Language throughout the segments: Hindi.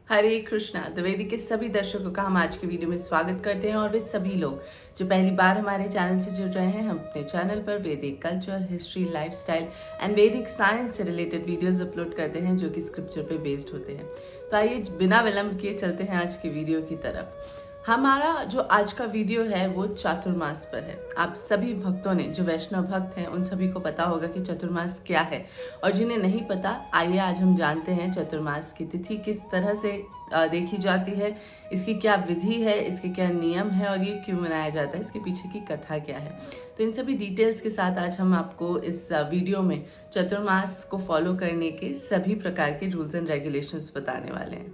हरे कृष्णा द्विवेदी के सभी दर्शकों का हम आज के वीडियो में स्वागत करते हैं और वे सभी लोग जो पहली बार हमारे चैनल से जुड़ रहे हैं। हम अपने चैनल पर वैदिक कल्चर, हिस्ट्री, लाइफस्टाइल एंड वैदिक साइंस से रिलेटेड वीडियोस अपलोड करते हैं जो कि स्क्रिप्चर पे बेस्ड होते हैं। तो आइए बिना विलंब किए चलते हैं आज की वीडियो की तरफ। हमारा जो आज का वीडियो है वो चातुर्मास पर है। आप सभी भक्तों ने, जो वैष्णव भक्त हैं, उन सभी को पता होगा कि चातुर्मास क्या है, और जिन्हें नहीं पता, आइए आज हम जानते हैं चातुर्मास की तिथि किस तरह से देखी जाती है, इसकी क्या विधि है, इसके क्या नियम है और ये क्यों मनाया जाता है, इसके पीछे की कथा क्या है। तो इन सभी डिटेल्स के साथ आज हम आपको इस वीडियो में चातुर्मास को फॉलो करने के सभी प्रकार के रूल्स एंड रेगुलेशंस बताने वाले हैं।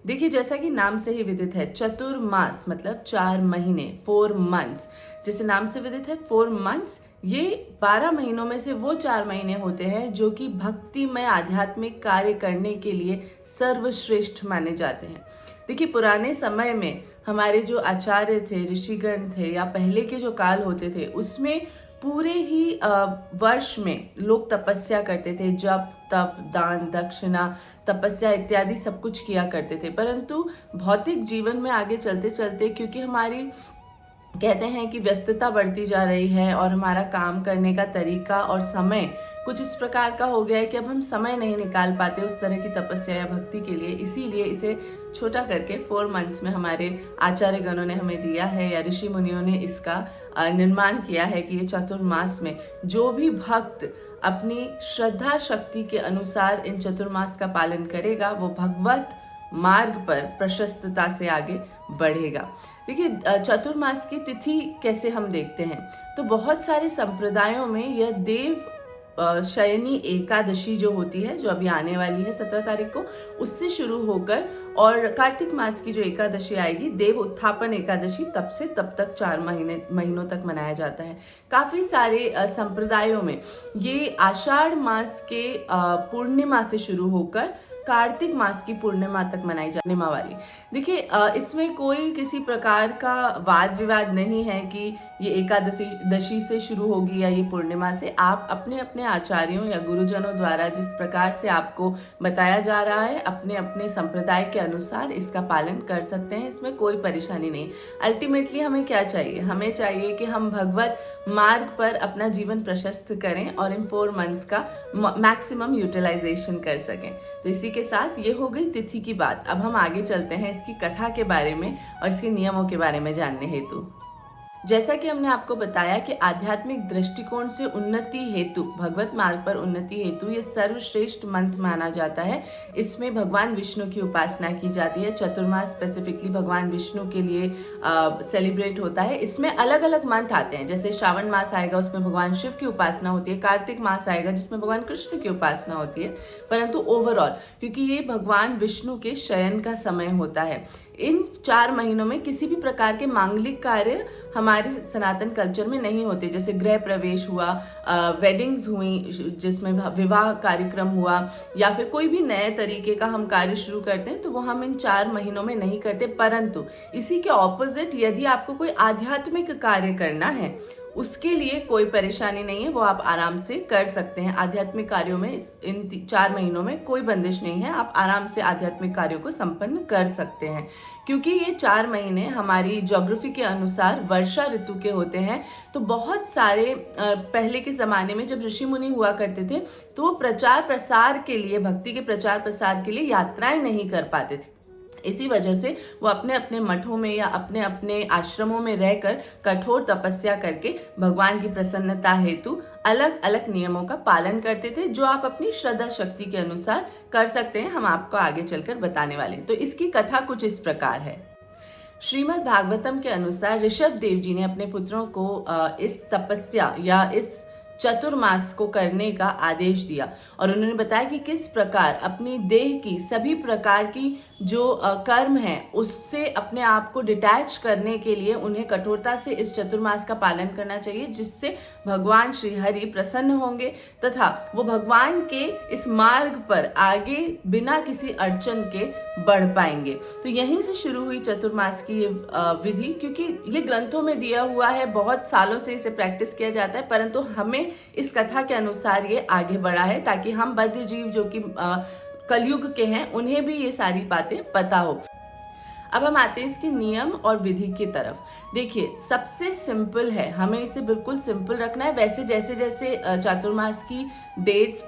देखिए, जैसा कि नाम से ही विदित है, चतुर्मास मतलब 4 महीने, 4 मंथ्स। जैसे नाम से विदित है 4 मंथ्स, ये 12 महीनों में से वो 4 महीने होते हैं जो कि भक्तिमय आध्यात्मिक कार्य करने के लिए सर्वश्रेष्ठ माने जाते हैं। देखिए, पुराने समय में हमारे जो आचार्य थे, ऋषिगण थे, या पहले के जो काल होते थे, उसमें पूरे ही वर्ष में लोग तपस्या करते थे। जप, तप, दान, दक्षिणा, तपस्या इत्यादि सब कुछ किया करते थे। परंतु भौतिक जीवन में आगे चलते चलते, क्योंकि हमारी कहते हैं कि व्यस्तता बढ़ती जा रही है और हमारा काम करने का तरीका और समय कुछ इस प्रकार का हो गया है कि अब हम समय नहीं निकाल पाते उस तरह की तपस्या या भक्ति के लिए। इसीलिए इसे छोटा करके 4 मंथ्स में हमारे आचार्य गणों ने हमें दिया है, या ऋषि मुनियों ने इसका निर्माण किया है कि ये चतुर्मास में जो भी भक्त अपनी श्रद्धा शक्ति के अनुसार इन चतुर्मास का पालन करेगा, वो भगवत मार्ग पर प्रशस्तता से आगे बढ़ेगा। देखिए, चतुर्मास की तिथि कैसे हम देखते हैं, तो बहुत सारे संप्रदायों में यह देव शयनी एकादशी जो होती है, जो अभी आने वाली है 17 तारीख को, उससे शुरू होकर और कार्तिक मास की जो एकादशी आएगी, देव उत्थापन एकादशी, तब से तब तक 4 महीनों तक मनाया जाता है। काफी सारे संप्रदायों में ये आषाढ़ मास के पूर्णिमा से शुरू होकर कार्तिक मास की पूर्णिमा तक मनाई जाने वाली। देखिए, इसमें कोई किसी प्रकार का वाद विवाद नहीं है कि ये एकादशी से शुरू होगी या ये पूर्णिमा से। आप अपने अपने आचार्यों या गुरुजनों द्वारा जिस प्रकार से आपको बताया जा रहा है, अपने अपने संप्रदाय के अनुसार इसका पालन कर सकते हैं। इसमें कोई परेशानी नहीं। अल्टीमेटली हमें क्या चाहिए? हमें चाहिए कि हम भगवत मार्ग पर अपना जीवन प्रशस्त करें और इन 4 मंथ्स का मैक्सिमम यूटिलाइजेशन कर सकें। तो इसी के साथ ये हो गई तिथि की बात। अब हम आगे चलते हैं इसकी कथा के बारे में और इसके नियमों के बारे में जानने हेतु। जैसा कि हमने आपको बताया कि आध्यात्मिक दृष्टिकोण से उन्नति हेतु, भगवत मार्ग पर उन्नति हेतु ये सर्वश्रेष्ठ मंथ माना जाता है। इसमें भगवान विष्णु की उपासना की जाती है। चतुर्मास स्पेसिफिकली भगवान विष्णु के लिए सेलिब्रेट होता है। इसमें अलग अलग मंथ आते हैं। जैसे श्रावण मास आएगा, उसमें भगवान शिव की उपासना होती है। कार्तिक मास आएगा जिसमें भगवान कृष्ण की उपासना होती है। परंतु ओवरऑल, क्योंकि ये भगवान विष्णु के शयन का समय होता है, इन 4 महीनों में किसी भी प्रकार के मांगलिक कार्य हमारे सनातन कल्चर में नहीं होते। जैसे गृह प्रवेश हुआ, वेडिंग्स हुई जिसमें विवाह कार्यक्रम हुआ, या फिर कोई भी नए तरीके का हम कार्य शुरू करते हैं, तो वो हम इन 4 महीनों में नहीं करते। परंतु इसी के ऑपोजिट, यदि आपको कोई आध्यात्मिक कार्य करना है, उसके लिए कोई परेशानी नहीं है, वो आप आराम से कर सकते हैं। आध्यात्मिक कार्यों में इन 4 महीनों में कोई बंदिश नहीं है। आप आराम से आध्यात्मिक कार्यों को संपन्न कर सकते हैं, क्योंकि ये 4 महीने हमारी ज्योग्राफी के अनुसार वर्षा ऋतु के होते हैं। तो बहुत सारे पहले के ज़माने में जब ऋषि मुनि हुआ करते थे, तो वो प्रचार प्रसार के लिए, भक्ति के प्रचार प्रसार के लिए यात्राएं नहीं कर पाते थे। इसी वजह से वो अपने अपने मठों में या अपने अपने आश्रमों में रहकर कठोर तपस्या करके भगवान की प्रसन्नता हेतु अलग अलग नियमों का पालन करते थे, जो आप अपनी श्रद्धा शक्ति के अनुसार कर सकते हैं। हम आपको आगे चलकर बताने वाले हैं। तो इसकी कथा कुछ इस प्रकार है। श्रीमद् भागवतम के अनुसार ऋषभ देव जी ने अपने पुत्रों को इस तपस्या या इस चतुर्मास को करने का आदेश दिया, और उन्होंने बताया कि किस प्रकार अपनी देह की सभी प्रकार की जो कर्म है उससे अपने आप को डिटैच करने के लिए उन्हें कठोरता से इस चतुर्मास का पालन करना चाहिए, जिससे भगवान श्री हरि प्रसन्न होंगे तथा वो भगवान के इस मार्ग पर आगे बिना किसी अड़चन के बढ़ पाएंगे। तो यहीं से शुरू हुई चतुर्मास की ये विधि, क्योंकि ये ग्रंथों में दिया हुआ है, बहुत सालों से इसे प्रैक्टिस किया जाता है, परंतु हमें इस कथा के अनुसार ये आगे बढ़ा है ताकि हम बद्ध जीव जो कि कलयुग के हैं उन्हें भी ये सारी बातें पता हो। अब हम आते हैं इसके नियम और विधि की तरफ। देखिए, सबसे सिंपल है, हमें इसे बिल्कुल सिंपल रखना है। वैसे जैसे जैसे चातुर्मास की डेट्स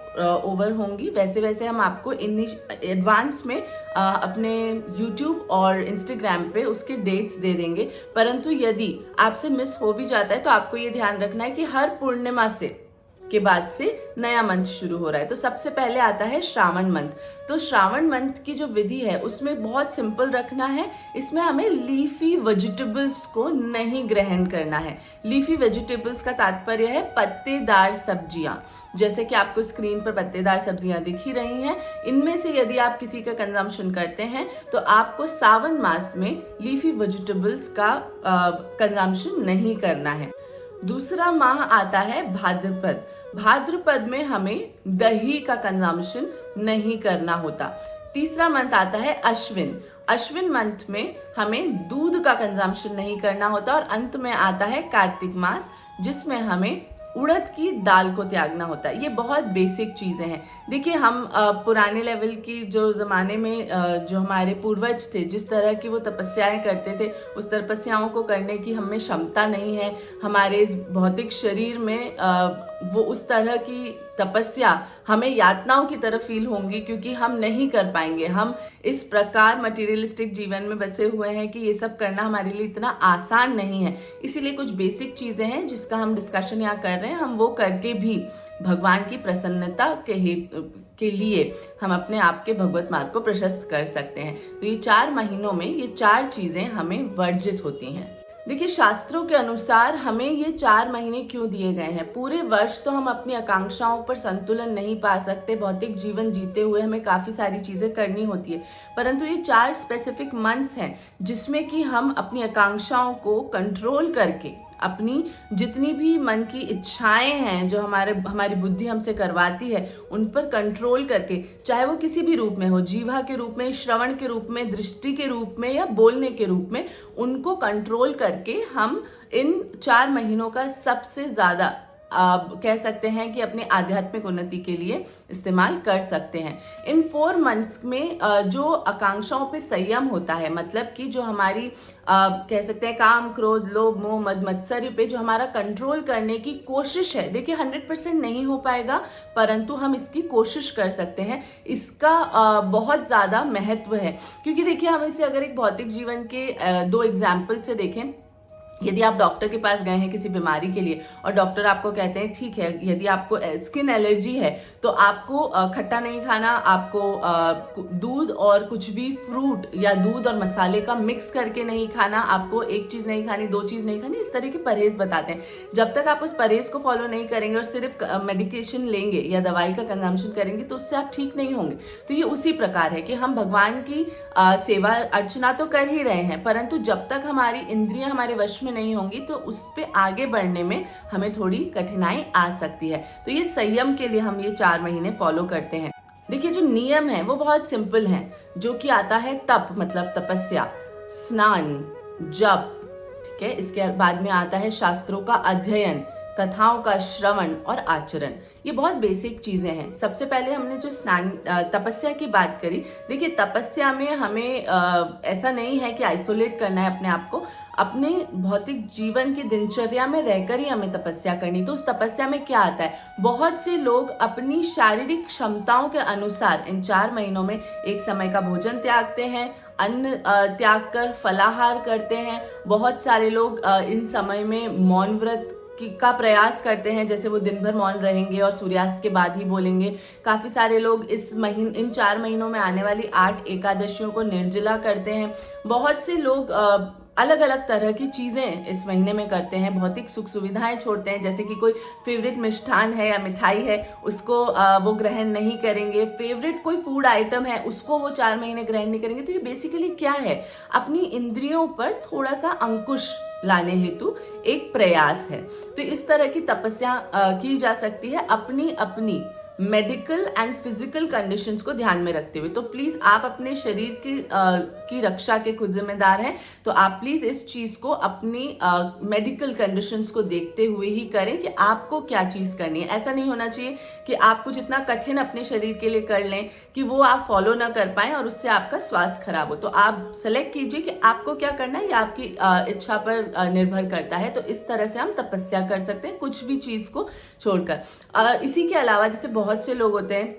ओवर होंगी वैसे वैसे हम आपको एडवांस में अपने YouTube और Instagram पे उसके डेट्स दे देंगे। परंतु यदि आपसे मिस हो भी जाता है तो आपको ये ध्यान रखना है कि हर पूर्णिमा से के बाद से नया मंथ शुरू हो रहा है। तो सबसे पहले आता है श्रावण मंथ। तो श्रावण मंथ की जो विधि है उसमें बहुत सिंपल रखना है। इसमें हमें लीफी वेजिटेबल्स को नहीं ग्रहण करना है। लीफी वेजिटेबल्स का तात्पर्य है पत्तेदार सब्जियां। जैसे कि आपको स्क्रीन पर पत्तेदार सब्जियां दिख ही रही हैं। इनमें से यदि आप किसी का कंजम्पशन करते हैं तो आपको सावन मास में लीफी वेजिटेबल्स का कंजम्पशन नहीं करना है। दूसरा माह आता है भाद्रपद। भाद्रपद में हमें दही का कंजम्पशन नहीं करना होता। तीसरा मंथ आता है अश्विन। अश्विन मंथ में हमें दूध का कंजम्पशन नहीं करना होता। और अंत में आता है कार्तिक मास, जिसमें हमें उड़द की दाल को त्यागना होता है। ये बहुत बेसिक चीज़ें हैं। देखिए, हम पुराने लेवल की जो ज़माने में जो हमारे पूर्वज थे, जिस तरह की वो तपस्याएं करते थे, उस तपस्याओं को करने की हमें क्षमता नहीं है। हमारे इस भौतिक शरीर में वो उस तरह की तपस्या हमें यातनाओं की तरह फील होंगी, क्योंकि हम नहीं कर पाएंगे। हम इस प्रकार मटेरियलिस्टिक जीवन में बसे हुए हैं कि ये सब करना हमारे लिए इतना आसान नहीं है। इसीलिए कुछ बेसिक चीज़ें हैं जिसका हम डिस्कशन यहाँ कर रहे हैं। हम वो करके भी भगवान की प्रसन्नता के लिए हम अपने आप के भगवत मार्ग को प्रशस्त कर सकते हैं। तो ये 4 महीनों में ये 4 चीज़ें हमें वर्जित होती हैं। देखिए, शास्त्रों के अनुसार हमें ये 4 महीने क्यों दिए गए हैं। पूरे वर्ष तो हम अपनी आकांक्षाओं पर संतुलन नहीं पा सकते। भौतिक जीवन जीते हुए हमें काफ़ी सारी चीज़ें करनी होती है, परंतु ये 4 स्पेसिफिक मंथ्स हैं जिसमें कि हम अपनी आकांक्षाओं को कंट्रोल करके अपनी जितनी भी मन की इच्छाएं हैं जो हमारी बुद्धि हमसे करवाती है, उन पर कंट्रोल करके, चाहे वो किसी भी रूप में हो, जीवा के रूप में, श्रवण के रूप में, दृष्टि के रूप में या बोलने के रूप में, उनको कंट्रोल करके हम इन 4 महीनों का सबसे ज़्यादा कह सकते हैं कि अपने आध्यात्मिक उन्नति के लिए इस्तेमाल कर सकते हैं। इन 4 मंथ्स में जो आकांक्षाओं पे संयम होता है, मतलब कि जो हमारी कह सकते हैं काम, क्रोध, लोभ, मोह, मद, मत्सर्य पे जो हमारा कंट्रोल करने की कोशिश है, देखिए 100% नहीं हो पाएगा, परंतु हम इसकी कोशिश कर सकते हैं। इसका बहुत ज़्यादा महत्व है, क्योंकि देखिए हम इसे अगर एक भौतिक जीवन के 2 एग्जाम्पल से देखें। यदि आप डॉक्टर के पास गए हैं किसी बीमारी के लिए और डॉक्टर आपको कहते हैं ठीक है, यदि आपको स्किन एलर्जी है तो आपको खट्टा नहीं खाना, आपको दूध और कुछ भी फ्रूट या दूध और मसाले का मिक्स करके नहीं खाना, आपको एक चीज़ नहीं खानी, 2 चीज़ नहीं खानी, इस तरह के परहेज बताते हैं। जब तक आप उस परहेज को फॉलो नहीं करेंगे और सिर्फ मेडिकेशन लेंगे या दवाई का कंजम्पशन करेंगे तो उससे आप ठीक नहीं होंगे। तो ये उसी प्रकार है कि हम भगवान की सेवा अर्चना तो कर ही रहे हैं, परंतु जब तक हमारी इंद्रियां हमारे वश में नहीं होंगी तो उस पे आगे बढ़ने में हमें थोड़ी कठिनाई आ सकती है। तो ये संयम के लिए हम ये 4 महीने फॉलो करते हैं। देखिए, जो नियम है वो बहुत सिंपल है, जो कि आता है तप, मतलब तपस्या, स्नान, जप, ठीक है। इसके बाद में आता है शास्त्रों का अध्ययन, कथाओं का श्रवण और आचरण। ये बहुत बेसिक चीज़ें हैं। सबसे पहले हमने जो स्नान तपस्या की बात करी, देखिए तपस्या में हमें ऐसा नहीं है कि आइसोलेट करना है अपने आप को, अपने भौतिक जीवन की दिनचर्या में रहकर ही हमें तपस्या करनी। तो उस तपस्या में क्या आता है, बहुत से लोग अपनी शारीरिक क्षमताओं के अनुसार इन 4 महीनों में एक समय का भोजन त्यागते हैं, अन्न त्याग कर फलाहार करते हैं। बहुत सारे लोग इन समय में मौन व्रत का प्रयास करते हैं, जैसे वो दिन भर मौन रहेंगे और सूर्यास्त के बाद ही बोलेंगे। काफ़ी सारे लोग इन 4 महीनों में आने वाली 8 एकादशियों को निर्जला करते हैं। बहुत से लोग अलग अलग तरह की चीज़ें इस महीने में करते हैं, भौतिक सुख सुविधाएं छोड़ते हैं, जैसे कि कोई फेवरेट मिष्ठान है या मिठाई है उसको वो ग्रहण नहीं करेंगे, फेवरेट कोई फूड आइटम है उसको वो 4 महीने ग्रहण नहीं करेंगे। तो ये बेसिकली क्या है, अपनी इंद्रियों पर थोड़ा सा अंकुश लाने हेतु एक प्रयास है। तो इस तरह की तपस्या की जा सकती है अपनी अपनी मेडिकल एंड फिजिकल कंडीशंस को ध्यान में रखते हुए। तो प्लीज आप अपने शरीर की रक्षा के खुद जिम्मेदार हैं, तो आप प्लीज इस चीज को अपनी मेडिकल कंडीशंस को देखते हुए ही करें कि आपको क्या चीज करनी है। ऐसा नहीं होना चाहिए कि आप कुछ इतना कठिन अपने शरीर के लिए कर लें कि वो आप फॉलो ना कर पाए और उससे आपका स्वास्थ्य खराब हो। तो आप सेलेक्ट कीजिए कि आपको क्या करना है, ये आपकी इच्छा पर निर्भर करता है। तो इस तरह से हम तपस्या कर सकते हैं कुछ भी चीज को छोड़कर। इसी के अलावा जैसे बहुत से लोग होते हैं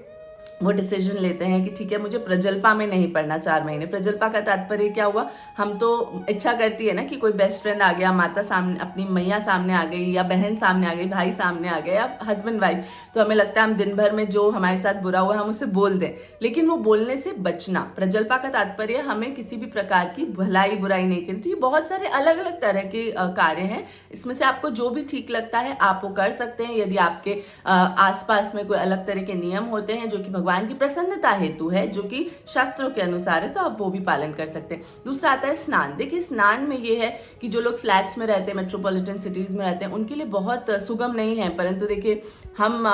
वो डिसीजन लेते हैं कि ठीक है मुझे प्रजल्पा में नहीं पढ़ना 4 महीने। प्रजल्पा का तात्पर्य क्या हुआ, हम तो इच्छा करती है ना कि कोई बेस्ट फ्रेंड आ गया, माता सामने, अपनी मैया सामने आ गई, या बहन सामने आ गई, भाई सामने आ गया, या हस्बैंड वाइफ, तो हमें लगता है हम दिन भर में जो हमारे साथ बुरा हुआ हम उसे बोल दें, लेकिन वो बोलने से बचना। प्रजल्पा का तात्पर्य हमें किसी भी प्रकार की भलाई बुराई नहीं करनी। तो ये बहुत सारे अलग अलग तरह के कार्य हैं, इसमें से आपको जो भी ठीक लगता है आप वो कर सकते हैं। यदि आपके आसपास में कोई अलग तरह के नियम होते हैं जो कि भगवान की प्रसन्नता हेतु है, जो कि शास्त्रों के अनुसार है, तो आप वो भी पालन कर सकते हैं। दूसरा आता है स्नान। देखिए स्नान में ये है कि जो लोग फ्लैट्स में रहते हैं, मेट्रोपॉलिटन सिटीज में रहते हैं, उनके लिए बहुत सुगम नहीं है, परंतु देखिए हम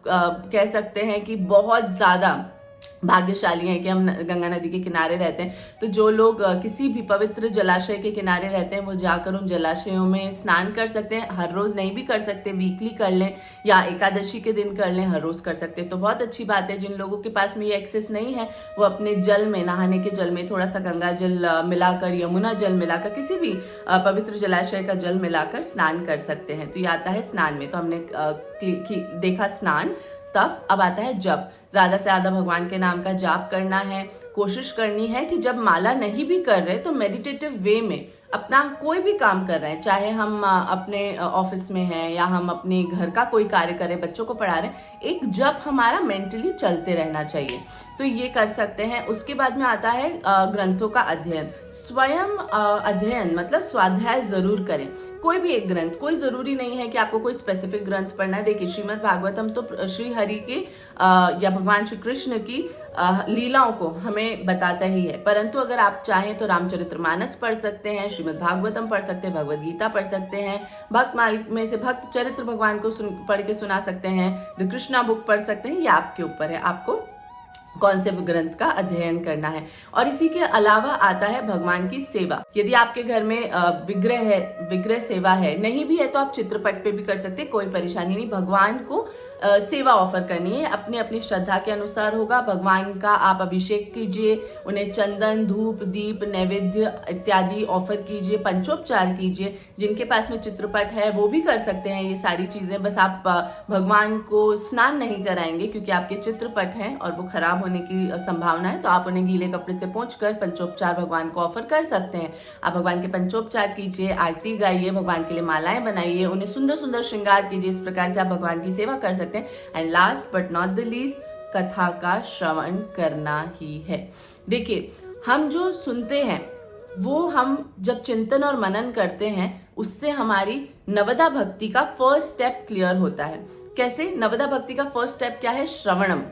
कह सकते हैं कि बहुत ज्यादा भाग्यशाली हैं कि हम गंगा नदी के किनारे रहते हैं। तो जो लोग किसी भी पवित्र जलाशय के किनारे रहते हैं वो जाकर उन जलाशयों में स्नान कर सकते हैं। हर रोज नहीं भी कर सकते, वीकली कर लें या एकादशी के दिन कर लें, हर रोज कर सकते हैं तो बहुत अच्छी बात है। जिन लोगों के पास में ये एक्सेस नहीं है वो अपने जल में, नहाने के जल में थोड़ा सा गंगा जल मिलाकर, यमुना जल मिलाकर, किसी भी पवित्र जलाशय का जल मिलाकर स्नान कर सकते हैं। तो ये आता है स्नान में। तो हमने देखा स्नान। तब अब आता है जप। ज्यादा से ज्यादा भगवान के नाम का जाप करना है। कोशिश करनी है कि जब माला नहीं भी कर रहे तो मेडिटेटिव वे में अपना कोई भी काम कर रहे हैं, चाहे हम अपने ऑफिस में हैं या हम अपने घर का कोई कार्य कर रहे हैं, बच्चों को पढ़ा रहे हैं, एक जप हमारा मेंटली चलते रहना चाहिए। तो ये कर सकते हैं। उसके बाद में आता है ग्रंथों का अध्ययन। स्वयं अध्ययन मतलब स्वाध्याय जरूर करें। कोई भी एक ग्रंथ, कोई जरूरी नहीं है कि आपको कोई स्पेसिफिक ग्रंथ पढ़ना है। देखिए श्रीमद् भागवतम तो श्री हरि के या भगवान श्री कृष्ण की लीलाओं को हमें बताता ही है, परंतु अगर आप चाहें तो रामचरितमानस पढ़ सकते हैं, श्रीमद् भागवतम पढ़ सकते हैं, भगवद गीता पढ़ सकते हैं, भक्त माल में से भक्त चरित्र भगवान को पढ़ के सुना सकते हैं, द कृष्णा बुक पढ़ सकते हैं। ये आपके ऊपर है, आपको कौन से ग्रंथ का अध्ययन करना है। और इसी के अलावा आता है भगवान की सेवा। यदि आपके घर में विग्रह है, विग्रह सेवा है, नहीं भी है तो आप चित्रपट पे भी कर सकते हैं, कोई परेशानी नहीं। भगवान को सेवा ऑफर करनी है, अपनी अपनी श्रद्धा के अनुसार होगा। भगवान का आप अभिषेक कीजिए, उन्हें चंदन, धूप, दीप, नैवेद्य इत्यादि ऑफर कीजिए, पंचोपचार कीजिए। जिनके पास में चित्रपट है वो भी कर सकते हैं ये सारी चीजें। बस आप भगवान को स्नान नहीं कराएंगे क्योंकि आपके चित्रपट हैं और वो खराब होने की संभावना है, तो आप उन्हें गीले कपड़े से पोंछकर पंचोपचार भगवान को ऑफर कर सकते हैं। आप भगवान के पंचोपचार कीजिए, आरती गाइए, भगवान के लिए मालाएं बनाइए, उन्हें सुंदर सुंदर श्रृंगार कीजिए। इस प्रकार से आप भगवान की सेवा कर सकते हैं। And last but not the least, कथा का श्रवण करना ही है। देखिए हम जो सुनते हैं वो हम जब चिंतन और मनन करते हैं उससे हमारी नवदा भक्ति का फर्स्ट स्टेप क्लियर होता है। कैसे? नवदा भक्ति का फर्स्ट स्टेप क्या है? श्रवणम।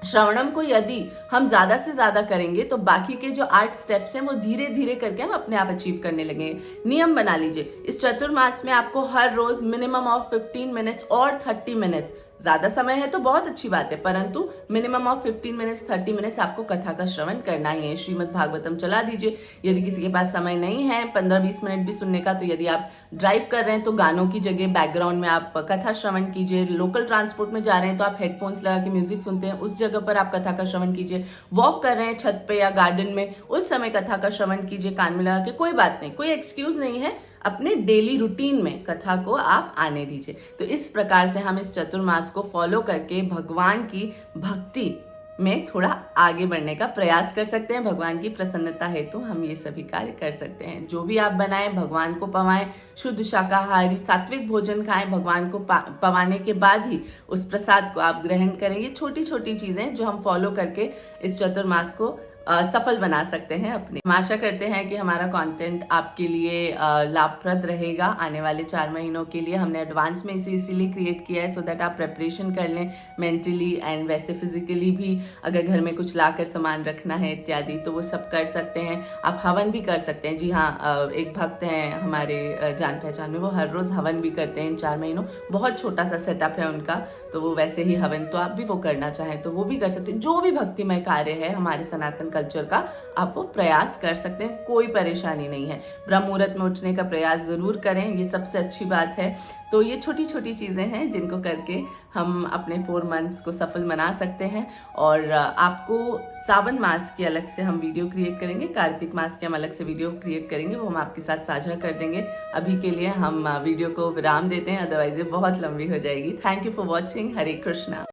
श्रवणम को यदि हम ज्यादा से ज्यादा करेंगे तो बाकी के जो 8 स्टेप्स हैं वो धीरे धीरे करके हम अपने आप अचीव करने लगेंगे। नियम बना लीजिए, इस चतुर्मास में आपको हर रोज मिनिमम ऑफ 15 मिनट्स और 30 मिनट्स, ज्यादा समय है तो बहुत अच्छी बात है, परंतु मिनिमम ऑफ 15 मिनट्स 30 मिनट्स आपको कथा का श्रवण करना ही है। श्रीमद् भागवतम चला दीजिए। यदि किसी के पास समय नहीं है 15-20 मिनट भी सुनने का, तो यदि आप ड्राइव कर रहे हैं तो गानों की जगह बैकग्राउंड में आप कथा श्रवण कीजिए। लोकल ट्रांसपोर्ट में जा रहे हैं तो आप हेडफोन्स लगा के म्यूजिक सुनते हैं, उस जगह पर आप कथा का श्रवण कीजिए। वॉक कर रहे हैं छत पे या गार्डन में, उस समय कथा का श्रवण कीजिए कान में लगा के। कोई बात नहीं, कोई एक्सक्यूज नहीं है, अपने डेली रूटीन में कथा को आप आने दीजिए। तो इस प्रकार से हम इस चतुर्मास को फॉलो करके भगवान की भक्ति में थोड़ा आगे बढ़ने का प्रयास कर सकते हैं। भगवान की प्रसन्नता हेतु हम ये सभी कार्य कर सकते हैं। जो भी आप बनाएं भगवान को पवाएं, शुद्ध शाकाहारी सात्विक भोजन खाएं, भगवान को पवाने के बाद ही उस प्रसाद को आप ग्रहण करें। ये छोटी छोटी चीजें जो हम फॉलो करके इस चतुर्मास को सफल बना सकते हैं अपने। हम आशा करते हैं कि हमारा कंटेंट आपके लिए लाभप्रद रहेगा आने वाले 4 महीनों के लिए। हमने एडवांस में इसे इसीलिए क्रिएट किया है सो दैट आप प्रेपरेशन कर लें मेंटली एंड वैसे फिजिकली भी। अगर घर में कुछ लाकर सामान रखना है इत्यादि तो वो सब कर सकते हैं। आप हवन भी कर सकते हैं। जी हाँ, एक भक्त हैं हमारे जान पहचान में, वो हर रोज़ हवन भी करते हैं इन 4 महीनों। बहुत छोटा सा सेटअप है उनका, तो वो वैसे ही हवन, तो आप भी वो करना चाहें तो वो भी कर सकते हैं। जो भी भक्तिमय कार्य है हमारे सनातन कल्चर का, आप वो प्रयास कर सकते हैं, कोई परेशानी नहीं है। ब्रह्म मुहूर्त में उठने का प्रयास ज़रूर करें, ये सबसे अच्छी बात है। तो ये छोटी छोटी चीज़ें हैं जिनको करके हम अपने 4 मंथ्स को सफल बना सकते हैं। और आपको सावन मास की अलग से हम वीडियो क्रिएट करेंगे, कार्तिक मास के हम अलग से वीडियो क्रिएट करेंगे, वो हम आपके साथ साझा कर देंगे। अभी के लिए हम वीडियो को विराम देते हैं, अदरवाइज ये बहुत लंबी हो जाएगी। Thank you for watching. Hare Krishna.